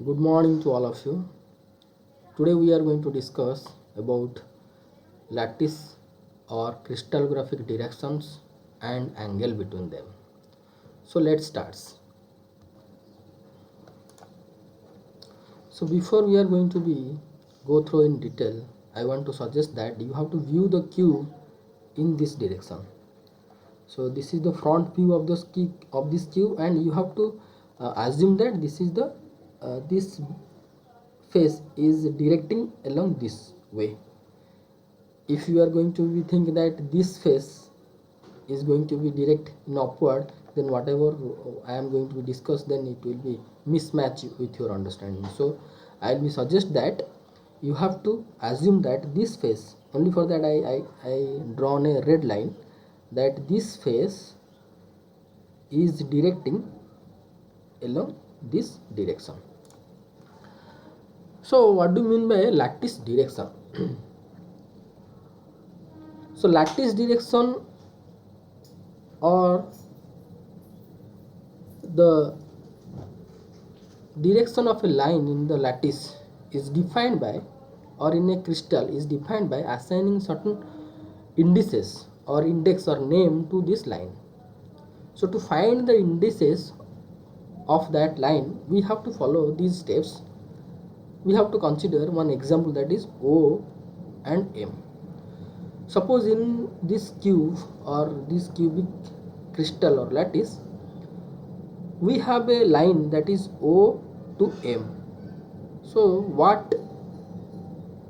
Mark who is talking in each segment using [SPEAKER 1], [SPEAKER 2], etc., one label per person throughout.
[SPEAKER 1] Good morning to all of you. Today we are going to discuss about lattice or crystallographic directions and angle between them. So let's start. So before we are going to be go through in detail, I want to suggest that you have to view the cube in this direction. So this is the front view of this cube, and you have to assume that this face is directing along this way. If you are going to be think that this face is going to be direct in upward, then whatever I am going to be discussed, then it will be mismatch with your understanding. So I will suggest that you have to assume that this face, only for that I drawn a red line, that this face is directing along this direction. So what do you mean by lattice direction? So lattice direction, or the direction of a line in the lattice, is defined by, or in a crystal is defined by assigning certain indices or index or name to this line. So to find the indices of that line, we have to follow these steps. We have to consider one example, that is O and M. Suppose in this cube or this cubic crystal or lattice, we have a line that is O to M. So what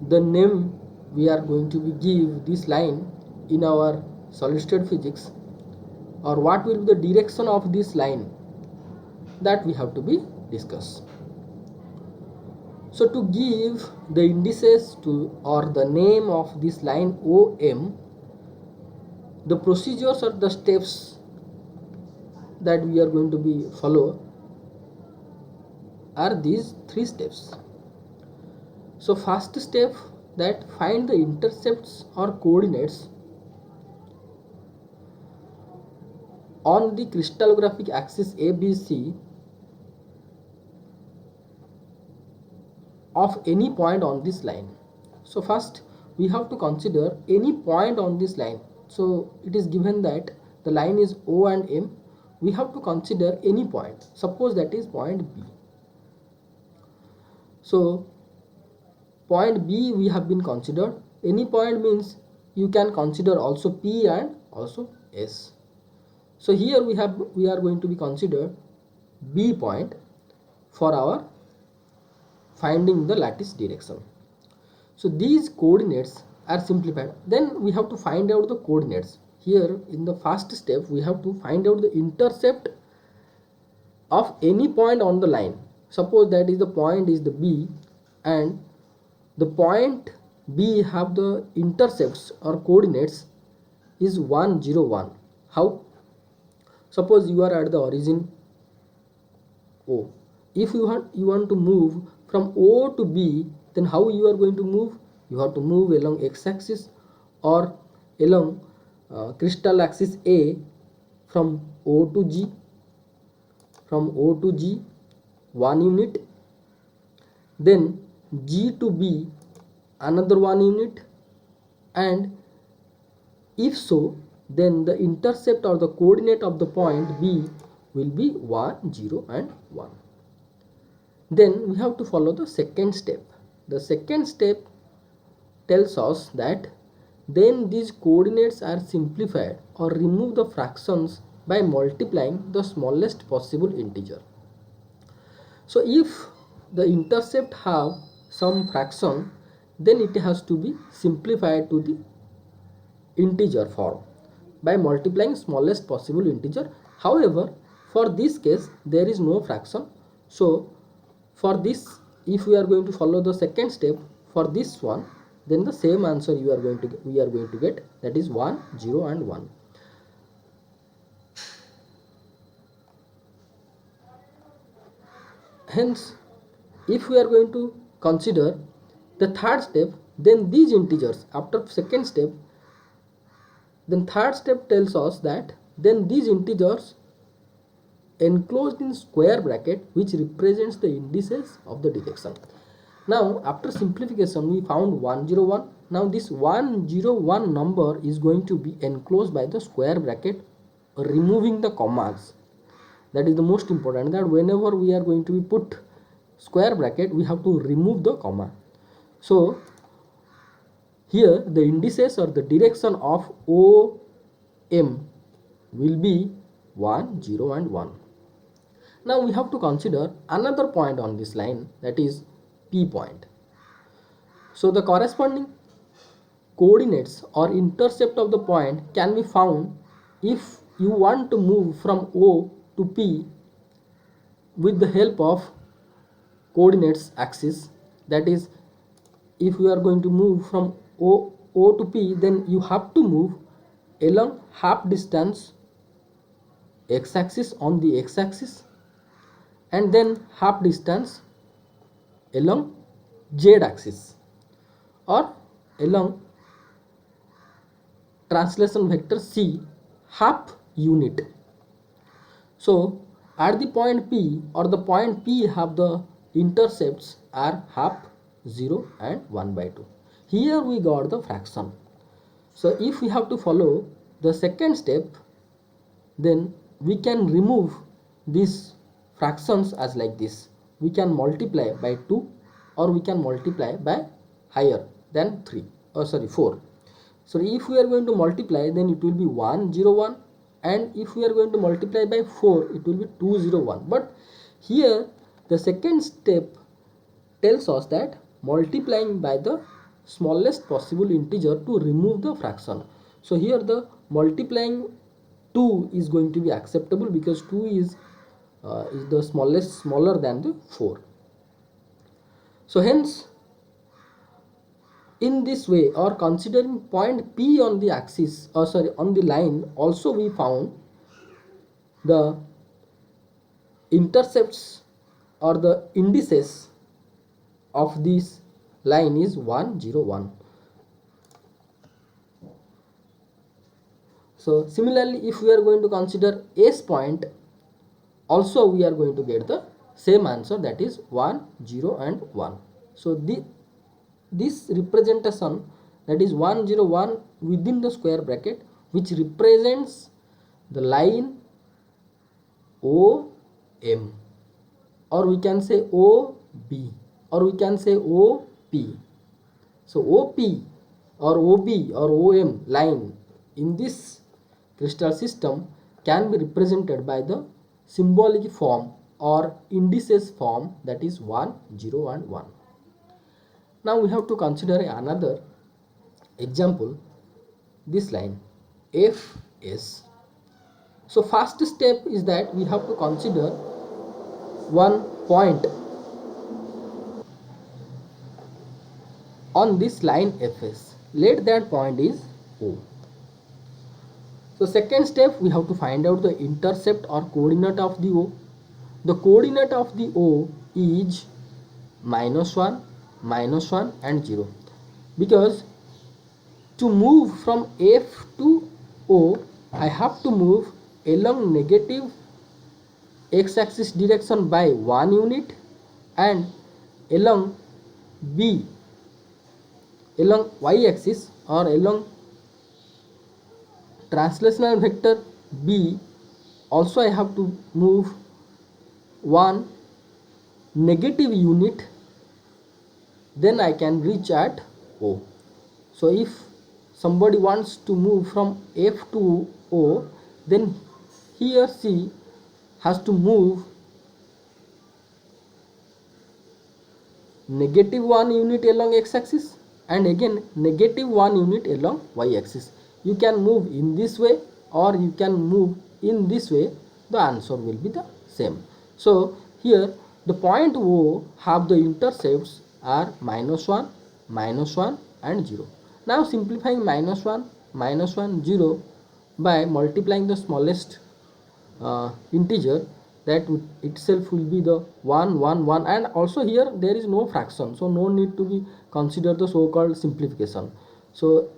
[SPEAKER 1] the name we are going to be give this line in our solid state physics, or what will be the direction of this line, that we have to be discussed. So to give the indices to or the name of this line OM, the procedures or the steps that we are going to be follow are these three steps. So first step, that find the intercepts or coordinates on the crystallographic axis ABC of any point on this line. So first we have to consider any point on this line. So it is given that the line is O and M. We have to consider any point. Suppose that is point B. So point B we have been considered. Any point means you can consider also P and also S. So here we are going to be considered B point for our finding the lattice direction. So these coordinates are simplified. Then we have to find out the coordinates. Here in the first step, we have to find out the intercept of any point on the line. Suppose that is the point is the B, and the point B have the intercepts or coordinates is 1, 0, 1. How? Suppose you are at the origin O. If you want to move from O to B, then how you are going to move? You have to move along x-axis or along crystal axis A, from O to G, from O to G 1 unit, then G to B another 1 unit, and if so, then the intercept or the coordinate of the point B will be 1, 0 and 1. Then we have to follow the second step. The second step tells us that then these coordinates are simplified or remove the fractions by multiplying the smallest possible integer. So if the intercept have some fraction, then it has to be simplified to the integer form by multiplying smallest possible integer. However, for this case there is no fraction. So for this, if we are going to follow the second step for this one, then the same answer we are going to get, that is 1, 0 and 1. Hence, if we are going to consider the third step, then these integers after second step, then third step tells us that then these integers enclosed in square bracket which represents the indices of the direction. Now after simplification we found 101. Now this 101 number is going to be enclosed by the square bracket, removing the commas. That is the most important, that whenever we are going to be put square bracket we have to remove the comma. So here the indices or the direction of OM will be 1, 0 and 1. Now we have to consider another point on this line, that is P point. So the corresponding coordinates or intercept of the point can be found if you want to move from O to P with the help of coordinates axis. That is, if you are going to move from O to P, then you have to move along half distance x axis on the x axis and then half distance along z axis or along translation vector C half unit. So at the point P or the point P have the intercepts are half, 0 and 1 by 2. Here we got the fraction. So if we have to follow the second step, then we can remove these fractions as like this. We can multiply by 2 or we can multiply by higher than 4. So if we are going to multiply, then it will be 1, 0, 1, and if we are going to multiply by 4 it will be 2, 0, 1. But here the second step tells us that multiplying by the smallest possible integer to remove the fraction. So here the multiplying 2 is going to be acceptable because 2 is the smaller than the 4. So hence in this way, or considering point P on the axis, on the line, also we found the intercepts or the indices of this line is 1, 0, 1. So similarly, if we are going to consider S point, also we are going to get the same answer, that is 1, 0 and 1. So this representation, that is 1, 0, 1 within the square bracket, which represents the line OM, or we can say OB, or we can say OP. So OP or OB or OM line in this crystal system can be represented by the symbolic form or indices form, that is 1, 0 and 1. Now we have to consider another example, this line FS. So first step is that we have to consider one point on this line FS. Let that point is O. So second step, we have to find out the intercept or coordinate of the O. The coordinate of the O is -1, -1 and 0, because to move from F to O I have to move along negative x-axis direction by 1 unit and along B along y-axis or along translational vector B also I have to move 1 negative unit, then I can reach at O. So if somebody wants to move from F to O, then he or she has to move -1 unit along x-axis and again -1 unit along y-axis. You can move in this way or you can move in this way, the answer will be the same. So here the point O have the intercepts are -1, -1 and 0. Now simplifying -1, -1, 0 by multiplying the smallest integer, that itself will be the 1, 1, 1, and also here there is no fraction, so no need to be consider the so-called simplification. So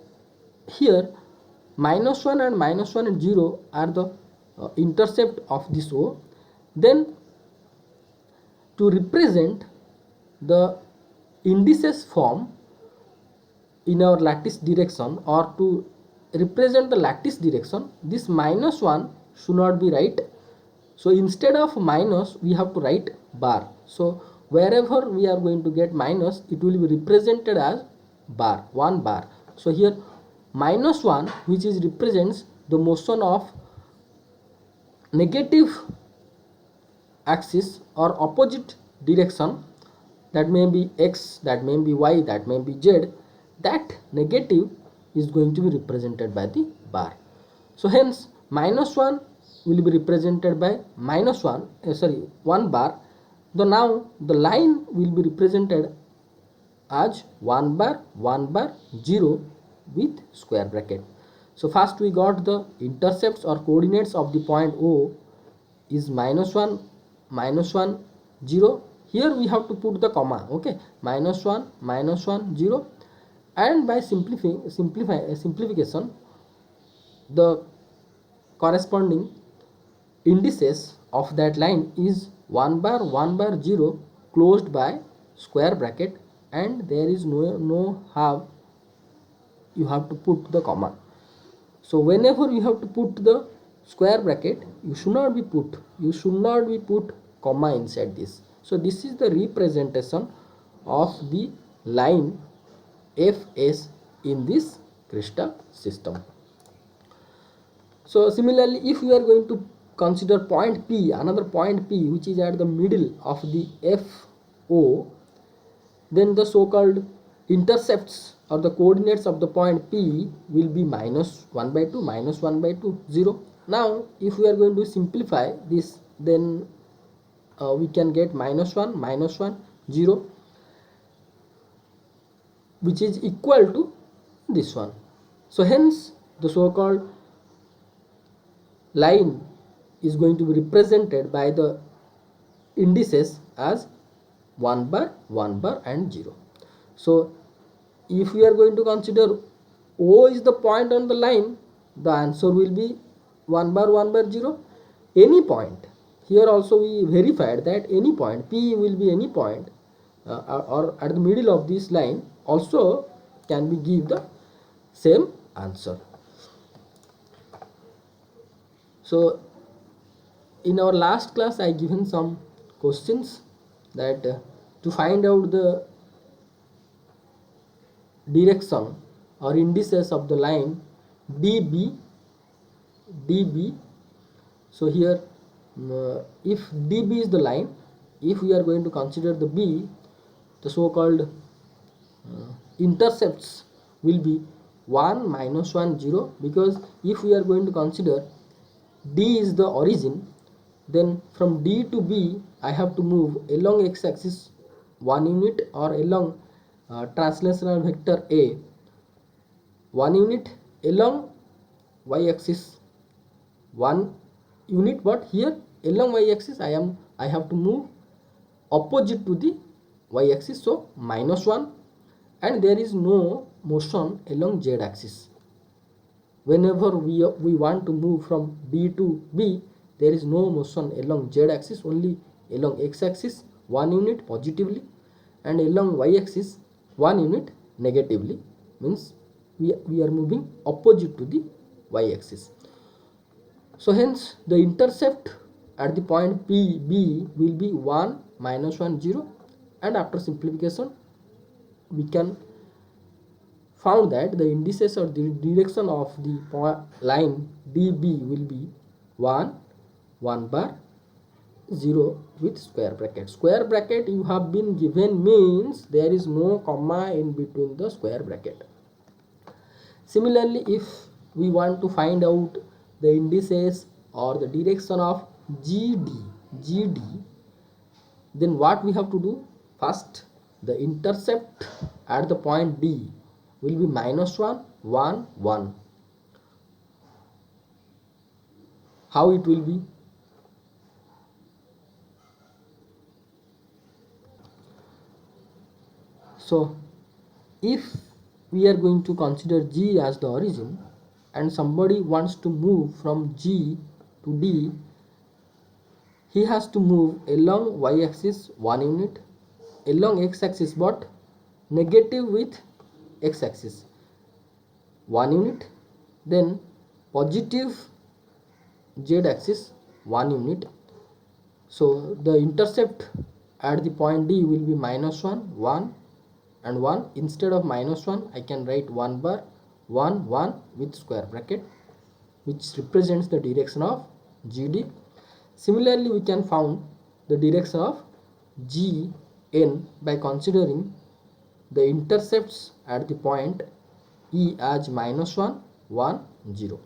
[SPEAKER 1] here -1 and -1 and 0 are the intercept of this O, Then to represent the indices form in our lattice direction, or to represent the lattice direction, this -1 should not be right. So instead of minus we have to write bar. So wherever we are going to get minus, it will be represented as bar, 1 bar. So here -1, which is represents the motion of negative axis or opposite direction, that may be x, that may be y, that may be z, that negative is going to be represented by the bar. So hence -1 will be represented by -1 bar. Now the line will be represented as 1 bar 1 bar 0 with square bracket. So first we got the intercepts or coordinates of the point O is -1 -1 0. Here we have to put the comma, okay, -1 -1 0, and by simplification the corresponding indices of that line is 1 bar 1 bar 0 closed by square bracket, and there is no have you have to put the comma. So whenever you have to put the square bracket, you should not be put comma inside this. So this is the representation of the line Fs in this crystal system. So similarly, if we are going to consider point P, another point P which is at the middle of the FO, then the so-called intercepts or the coordinates of the point P will be -1 by 2 -1 by 2 0. Now if we are going to simplify this, then we can get -1 -1 0, which is equal to this one. So hence the so-called line is going to be represented by the indices as 1 bar 1 bar and 0. So if we are going to consider O is the point on the line, the answer will be 1 bar 1 bar 0. Any point, here also we verified that any point P will be any point or at the middle of this line also can be give the same answer. So in our last class I given some questions that to find out the direction or indices of the line DB. So here if DB is the line, if we are going to consider the B, the so-called intercepts will be 1 -1 0, because if we are going to consider D is the origin, then from D to B I have to move along x-axis 1 unit or along translational vector A 1 unit, along y-axis 1 unit, but here along y-axis I have to move opposite to the y-axis, so -1, and there is no motion along z-axis. Whenever we want to move from D to B, there is no motion along z-axis, only along x-axis 1 unit positively and along y-axis 1 unit negatively, means we are moving opposite to the y-axis. So hence the intercept at the point PB will be 1 -1 0, and after simplification we can found that the indices or the direction of the line DB will be 1 1 bar 0 with square bracket. Square bracket you have been given means there is no comma in between the square bracket. Similarly, if we want to find out the indices or the direction of GD, then what we have to do? First, the intercept at the point D will be -1 1 1. How it will be? So if we are going to consider G as the origin and somebody wants to move from G to D, he has to move along y-axis 1 unit, along x-axis but negative with x-axis 1 unit, then positive z-axis 1 unit. So the intercept at the point D will be -1, 1 and 1. Instead of -1 I can write 1 bar 1 1 with square bracket, which represents the direction of GD. Similarly, we can found the direction of GN by considering the intercepts at the point E as -1 1 0.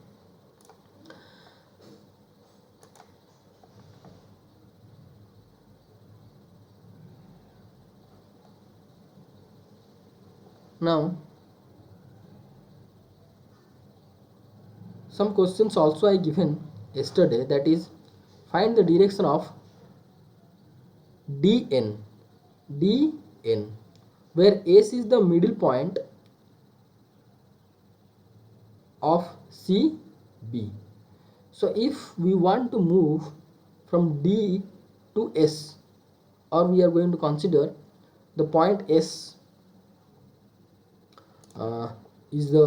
[SPEAKER 1] Now some questions also I given yesterday, that is find the direction of DN where S is the middle point of CB. So if we want to move from D to S, or we are going to consider the point S is the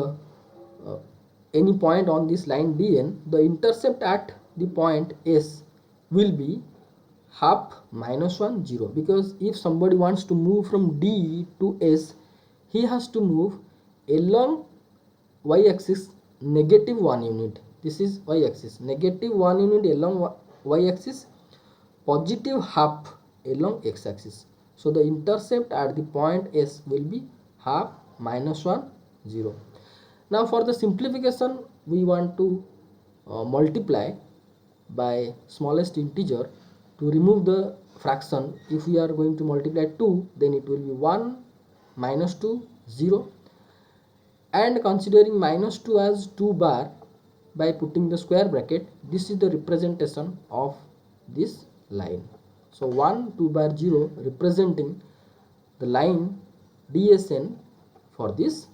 [SPEAKER 1] any point on this line DN, the intercept at the point S will be half -1 0, because if somebody wants to move from D to S, he has to move along y-axis -1 unit. This is y-axis, -1 unit along y-axis, positive half along x-axis. So the intercept at the point S will be half -1 0. Now for the simplification, we want to multiply by smallest integer to remove the fraction. If we are going to multiply 2, then it will be 1 -2 0, and considering -2 as 2 bar by putting the square bracket, this is the representation of this line. So 1 2 bar 0 representing the line DSN for this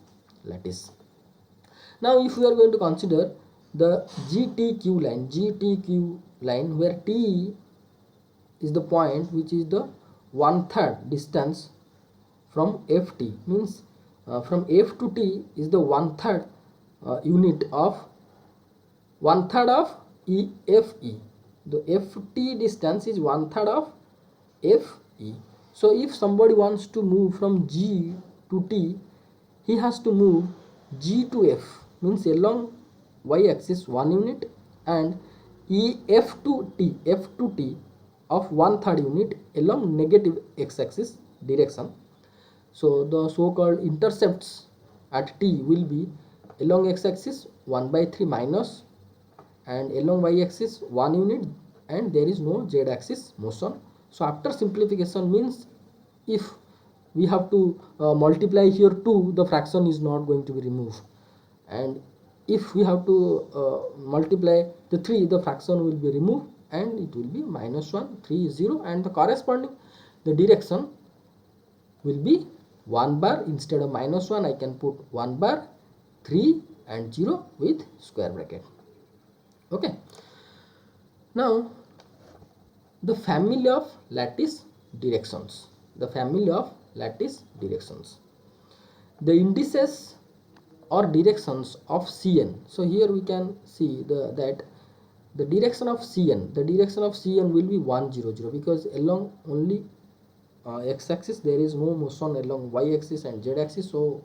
[SPEAKER 1] lattice. Now if we are going to consider the GTQ line where T is the point which is the 1/3 distance from FT, means from F to T is the 1/3 unit of 1/3 of FE. The FT distance is 1/3 of FE. So if somebody wants to move from G to T, he has to move G to F, means along y-axis 1 unit, and F to T of 1/3 unit along negative x-axis direction. So the so-called intercepts at T will be along x-axis 1/3 minus, and along y-axis 1 unit, and there is no z-axis motion. So after simplification, means if we have to multiply here 2, the fraction is not going to be removed, and if we have to multiply the 3, the fraction will be removed and it will be -1 3 0, and the corresponding the direction will be 1 bar. Instead of -1 I can put 1 bar 3 and 0 with square bracket. Okay, now the family of lattice directions. The indices or directions of Cn. So here we can see that the direction of Cn will be 1 0 0, because along only x-axis there is no motion along y-axis and z-axis, so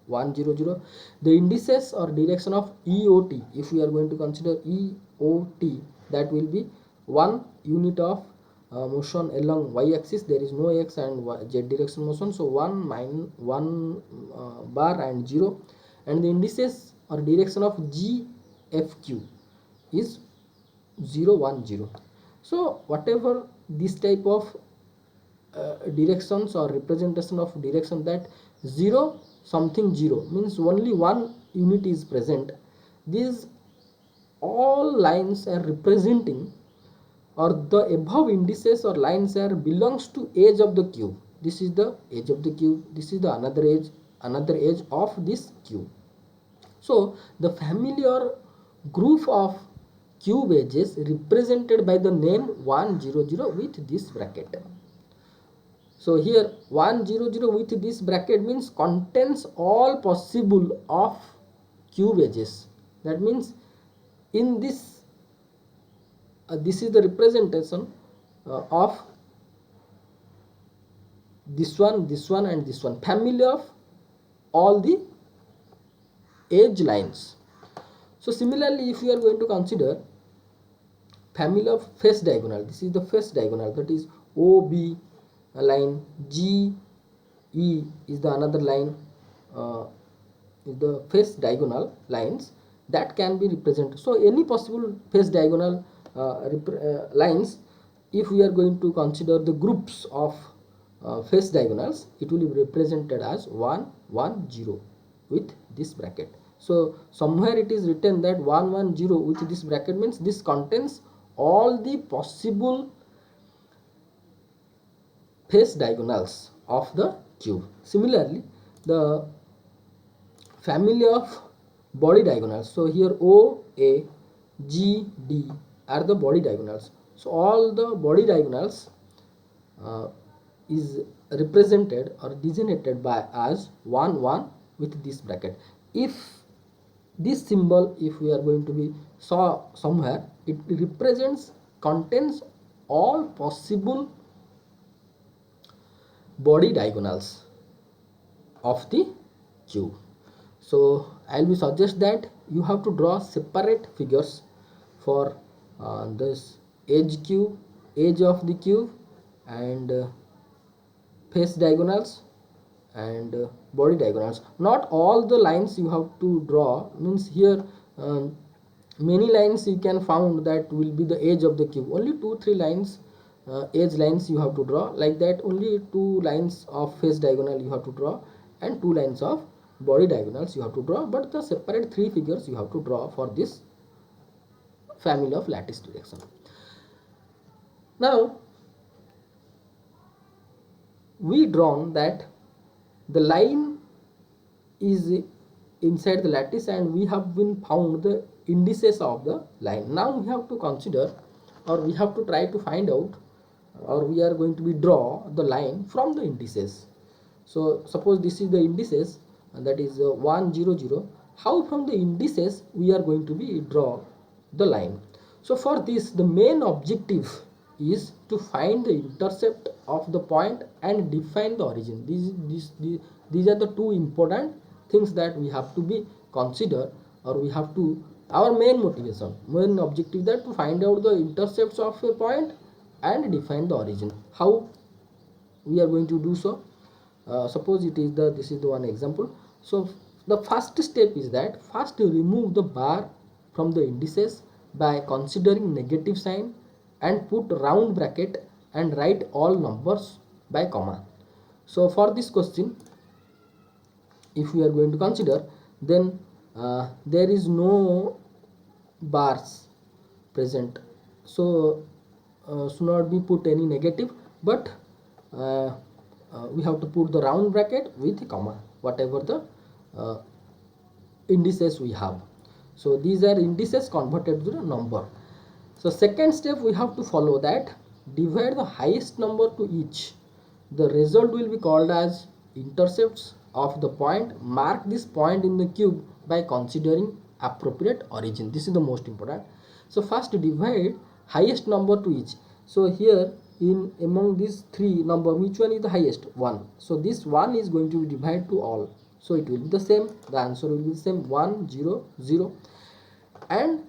[SPEAKER 1] 1 0 0. The indices or direction of EOT, if we are going to consider EOT, that will be 1 unit of motion along y-axis, there is no x and z direction motion, so 1 bar and 0. And the indices or direction of GFQ is 0 1 0. So whatever this type of directions or representation of direction, that 0 something 0 means only one unit is present, these all lines are representing, or the above indices or lines are belongs to edge of the cube. This is the edge of the cube, this is the another edge of this cube. So the family or group of cube edges represented by the name 100 with this bracket. So here 100 with this bracket means contains all possible of cube edges. That means in this this is the representation of this one, and this one, family of all the edge lines. So similarly, if you are going to consider family of face diagonal, this is the face diagonal, that is OB line, GE is the another line, is the face diagonal lines that can be represented. So any possible face diagonal lines, if we are going to consider the groups of face diagonals, it will be represented as 110 with this bracket. So somewhere it is written that 110 with this bracket means this contains all the possible face diagonals of the cube. Similarly, the family of body diagonals, so here OA, GD are the body diagonals. So all the body diagonals is represented or designated by as 1 with this bracket. If this symbol, if we are going to be saw somewhere, it represents, contains all possible body diagonals of the cube. So I will suggest that you have to draw separate figures for this edge of the cube, and face diagonals and body diagonals. Not all the lines you have to draw, means here many lines you can found that will be the edge of the cube. Only 2-3 lines edge lines you have to draw, like that. Only 2 lines of face diagonal you have to draw, and 2 lines of body diagonals you have to draw, but the separate 3 figures you have to draw for this family of lattice direction. Now we drawn that the line is inside the lattice, and we have been found the indices of the line. Now we have to consider, or we have to try to find out, or we are going to be draw the line from the indices. So suppose this is the indices, and that is 100. How from the indices we are going to be draw the line? So for this, the main objective is to find the intercept of the point and define the origin. These are the 2 important things that we have to be consider, or we have to, our main motivation, main objective, that to find out the intercepts of a point and define the origin. How we are going to do so? Suppose it is the, this is the one example. So the first step is that first remove the bar from the indices by considering negative sign, and put round bracket and write all numbers by comma. So for this question, if we are going to consider, then there is no bars present, so should not be put any negative, but we have to put the round bracket with comma, whatever the indices we have. So these are indices converted to the number. So second step we have to follow, that divide the highest number to each. The result will be called as intercepts of the point. Mark this point in the cube by considering appropriate origin. This is the most important. So first divide highest number to each. So here in among these 3 number, which one is the highest? 1. So this 1 is going to be divided to all. So it will be the same. The answer will be the same, 1 0 0. And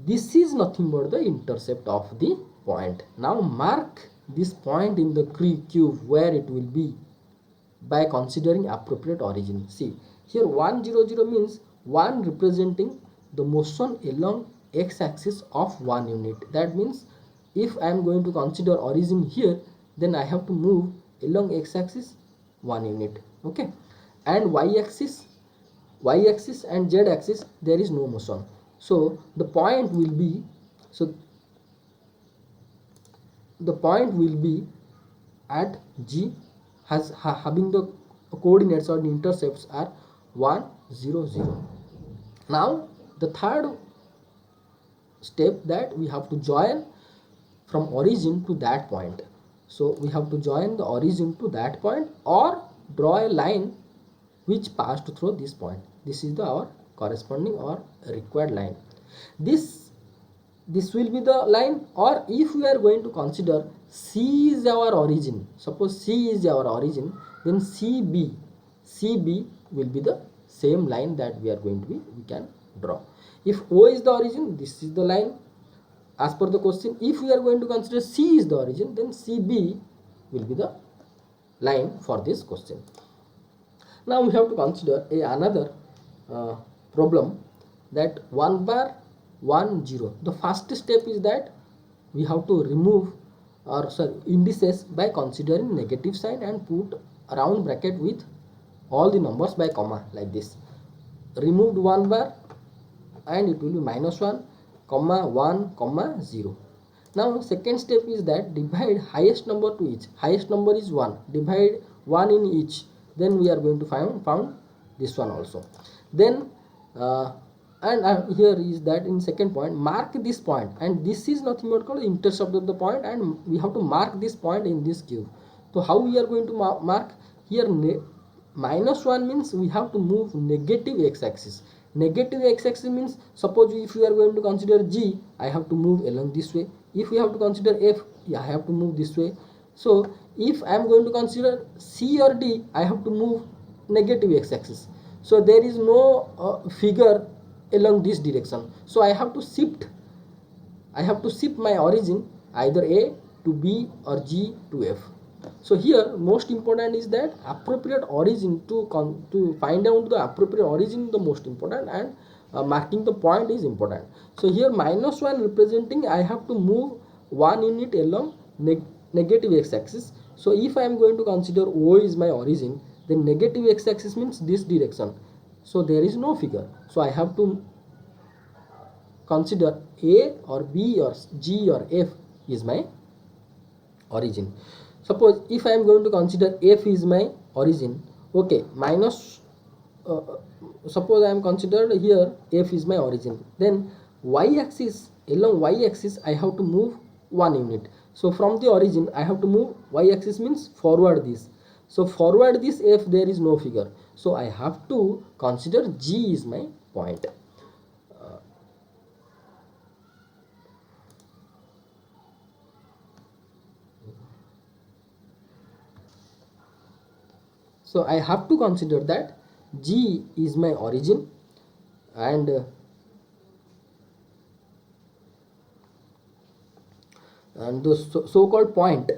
[SPEAKER 1] this is nothing but the intercept of the point. Now mark this point in the cube where it will be by considering appropriate origin. See here 100 means 1 representing the motion along x-axis of 1 unit. That means if I am going to consider origin here, then I have to move along x-axis 1 unit. Okay, and y-axis and z-axis there is no motion. So the point will be, at G, has having the coordinates or the intercepts are 1 0 0. Now the third step that we have to join from origin to that point. So we have to join the origin to that point or draw a line which passed through this point. This is our corresponding or required line. This will be the line. Or if we are going to consider C is our origin, suppose C is our origin, then CB will be the same line that we can draw. If O is the origin, this is the line as per the question. If we are going to consider C is the origin, then CB will be the line for this question. Now we have to consider another problem, that 1 bar 1 0. The first step is that we have to remove indices by considering negative sign and put round bracket with all the numbers by comma, like this. Removed 1 bar and it will be -1, comma 1, comma 0. Now second step is that divide highest number to each. Highest number is 1. Divide 1 in each. Then we are going to found this one also. Then here is that in second point, mark this point, and this is nothing but called intercept of the point, and we have to mark this point in this cube. So how we are going to mark here? -1 means we have to move negative x-axis. Negative x-axis means, suppose if we are going to consider G, I have to move along this way. If we have to consider F, I have to move this way. So if I am going to consider C or D, I have to move negative x-axis. So there is no figure along this direction. So I have to shift my origin either A to B or G to F. So here most important is that appropriate origin, to find out the appropriate origin, the most important, and marking the point is important. So here -1 representing I have to move 1 unit along negative x-axis. So if I am going to consider O is my origin, then negative x-axis means this direction. So there is no figure. So I have to consider A or B or G or F is my origin. Suppose if I am going to consider F is my origin, okay, suppose I am considered here F is my origin, then y-axis, along y-axis I have to move 1 unit. So from the origin I have to move y-axis means forward this. So forward this F, there is no figure. So I have to consider G is my point. So I have to consider that G is my origin, and the so-called point,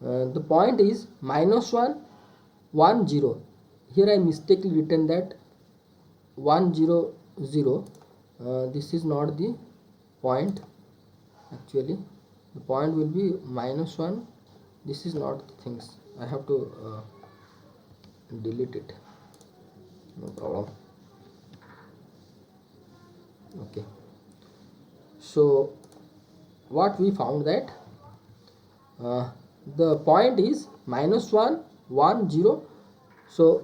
[SPEAKER 1] the point is -1 1 0. Here I mistakenly written that 1 0 0. This is not the point. Actually the point will be -1. This is not the things. I have to delete it, no problem. Okay, so what we found that the point is -1 1 0. So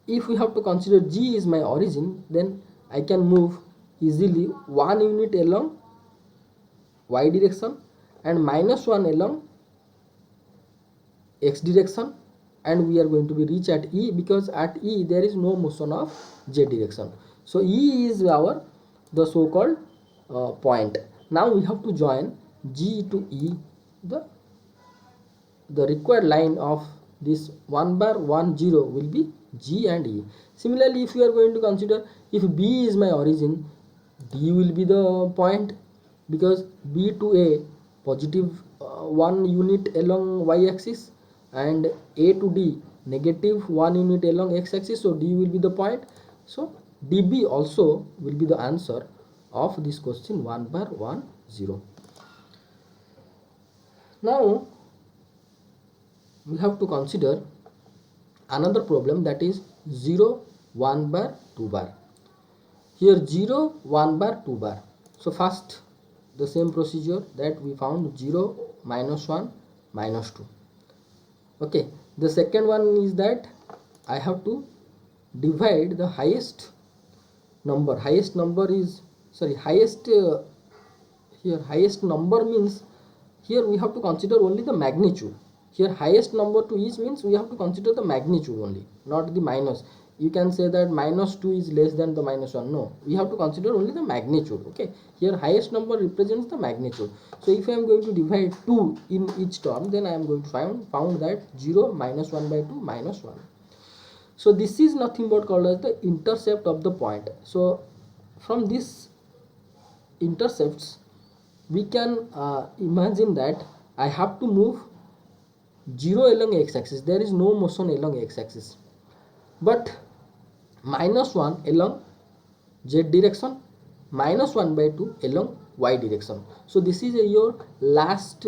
[SPEAKER 1] if we have to consider G is my origin, then I can move easily 1 unit along y direction and -1 along x direction, and we are going to be reach at E, because at E there is no motion of Z direction. So E is the so-called point. Now we have to join G to E. The required line of this 1 bar 1 0 will be G and E. Similarly, if we are going to consider, if B is my origin, D will be the point, because B to A positive 1 unit along y axis and A to D negative 1 unit along x axis. So D will be the point. So DB also will be the answer of this question 1 bar 1 0. Now we have to consider another problem, that is 0 1 bar 2 bar. Here 0 1 bar 2 bar. So first the same procedure that we found, 0 -1 -2. Okay, the second one is that I have to divide the highest number is sorry, highest here highest number means here we have to consider only the magnitude. Here highest number to each means we have to consider the magnitude only, not the minus. You can say that -2 is less than the -1. No, we have to consider only the magnitude. Okay, here highest number represents the magnitude. So if I am going to divide 2 in each term, then I am going to found that 0 -1 by 2 -1. So this is nothing but called as the intercept of the point. So from this intercepts we can imagine that I have to move 0 along x-axis. There is no motion along x-axis, but -1 along z direction, -1 by 2 along y direction. So this is your last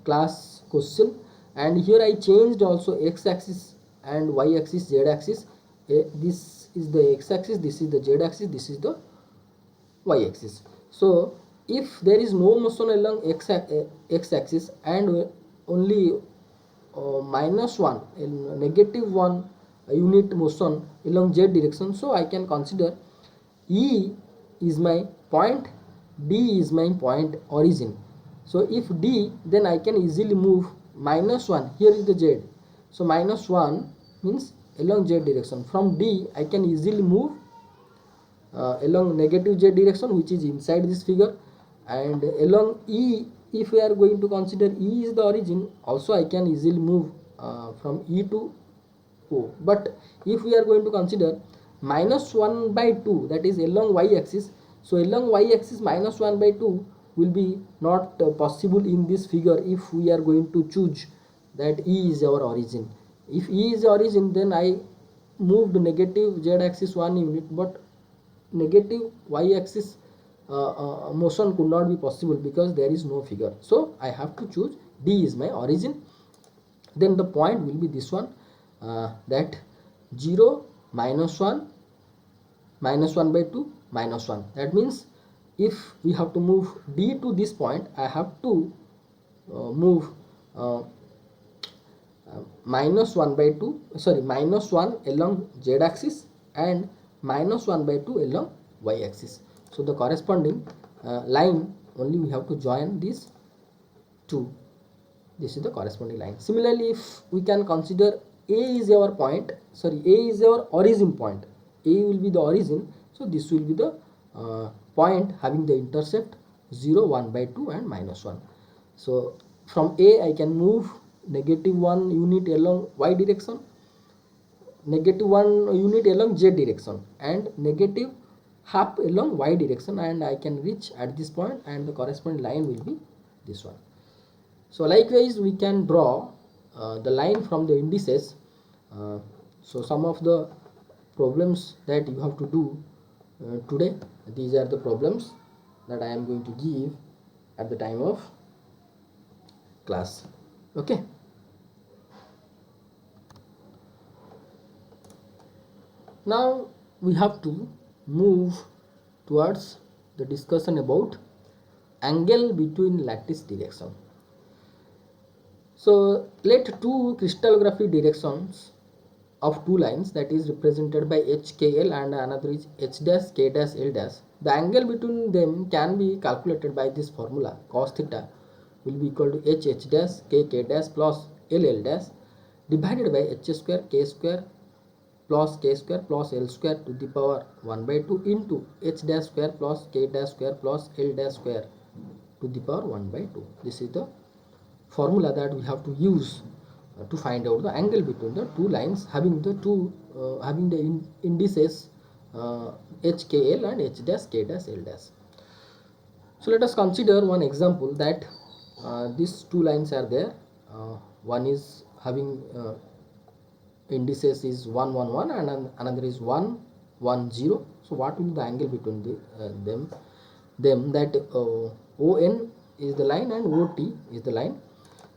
[SPEAKER 1] class question, and here I changed also x-axis and y-axis, z-axis. This is the x-axis, this is the z-axis, this is the y-axis. So if there is no motion along x-axis and only -1 -1 unit motion along z direction, so I can consider E is my point, D is my point origin. So if D, then I can easily move -1, here is the z, so -1 means along z direction. From D I can easily move along negative z direction, which is inside this figure, and along E, if we are going to consider E is the origin, also I can easily move from E to O. But if we are going to consider -1 by 2, that is along y axis, so along y axis -1 by 2 will be not possible in this figure if we are going to choose that E is our origin. If E is the origin, then I moved negative z axis 1 unit, but negative y axis motion could not be possible because there is no figure. So I have to choose D is my origin. Then the point will be this one, that 0 -1 -1 by 2 -1. That means if we have to move D to this point, I have to move -1 by 2, sorry, -1 along z axis and -1 by 2 along y axis. So the corresponding line, only we have to join these two. This is the corresponding line. Similarly, if we can consider A is our point, sorry, A is our origin point, A will be the origin, so this will be the point having the intercept 0, 1 by 2 and -1. So from A I can move -1 unit along y direction, -1 unit along z direction, and -1/2 along y direction, and I can reach at this point, and the corresponding line will be this one. So likewise we can draw the line from the indices. So some of the problems that you have to do today, these are the problems that I am going to give at the time of class. Okay. Now we have to move towards the discussion about angle between lattice direction. So let two crystallographic directions of two lines, that is represented by HKL and another is H dash K dash L dash. The angle between them can be calculated by this formula. Cos theta will be equal to H dash K dash plus L dash divided by H square K square plus K square plus L square to the power 1 by 2 into H dash square plus K dash square plus L dash square to the power 1 by 2. This is the formula that we have to use to find out the angle between the two lines having the indices HKL and H dash K dash L dash. So let us consider one example that these two lines are there. One is having indices is 1 1 1 and another is 1 1 0. So what will be the angle between them that ON is the line and OT is the line.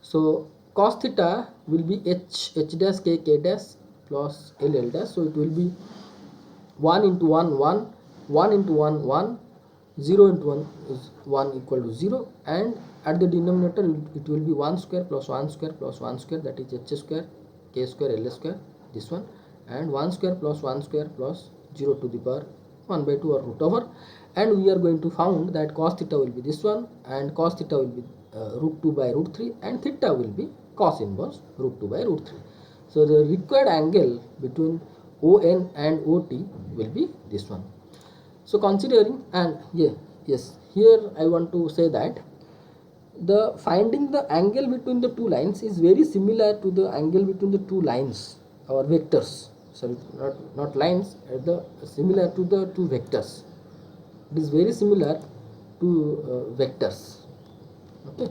[SPEAKER 1] So cos theta will be H dash K dash plus L dash. So it will be 1 into 1 1, 1 into 1 1, 0 into 1 is 1 equal to 0, and at the denominator it will be 1 square plus 1 square plus 1 square, that is H square K square L square, this one, and 1 square plus 1 square plus 0 to the power 1 by 2 or root over, and we are going to found that cos theta will be this one, and cos theta will be root 2 by root 3, and theta will be cos inverse root 2 by root 3. So the required angle between ON and OT will be this one. So considering, and yes, here I want to say that the finding the angle between the two lines is very similar to the angle between the two lines or vectors. Sorry, not lines, the similar to the two vectors. It is very similar to vectors, okay,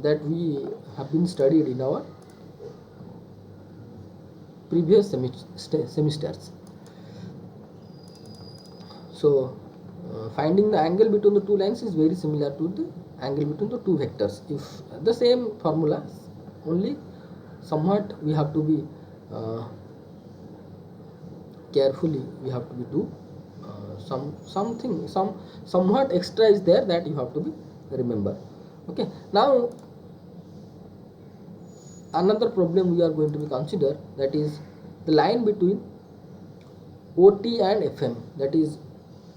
[SPEAKER 1] that we have been studied in our previous semesters. So finding the angle between the two lines is very similar to the angle between the two vectors. If the same formula, only somewhat we have to be carefully, we have to be do somewhat extra is there that you have to be remember. Okay, now another problem we are going to be consider, that is the line between OT and FM, that is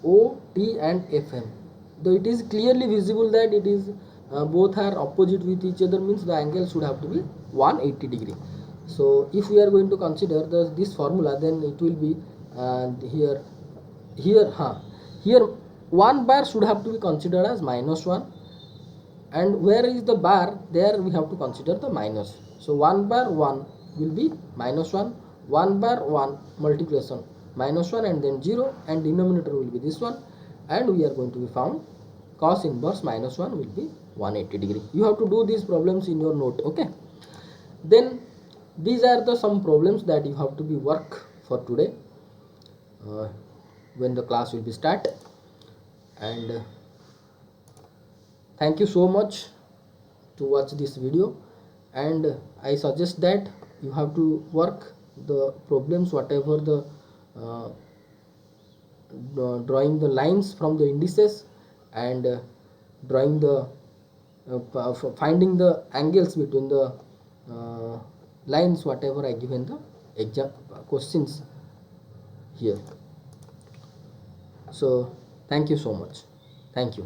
[SPEAKER 1] OT and FM. Though it is clearly visible that it is both are opposite with each other, means the angle should have to be 180 degree. So if we are going to consider this formula, then it will be here 1 bar should have to be considered as -1, and where is the bar, there we have to consider the minus. So 1 bar 1 will be -1, 1 bar 1 multiplication -1 and then 0, and denominator will be this one, and we are going to be found cos inverse -1 will be 180 degree. You have to do these problems in your note. Okay, then these are the some problems that you have to be work for today when the class will be start. And thank you so much to watch this video, and I suggest that you have to work the problems whatever the drawing the lines from the indices, and drawing the finding the angles between the lines whatever I given the exam questions here. So thank you so much. Thank you.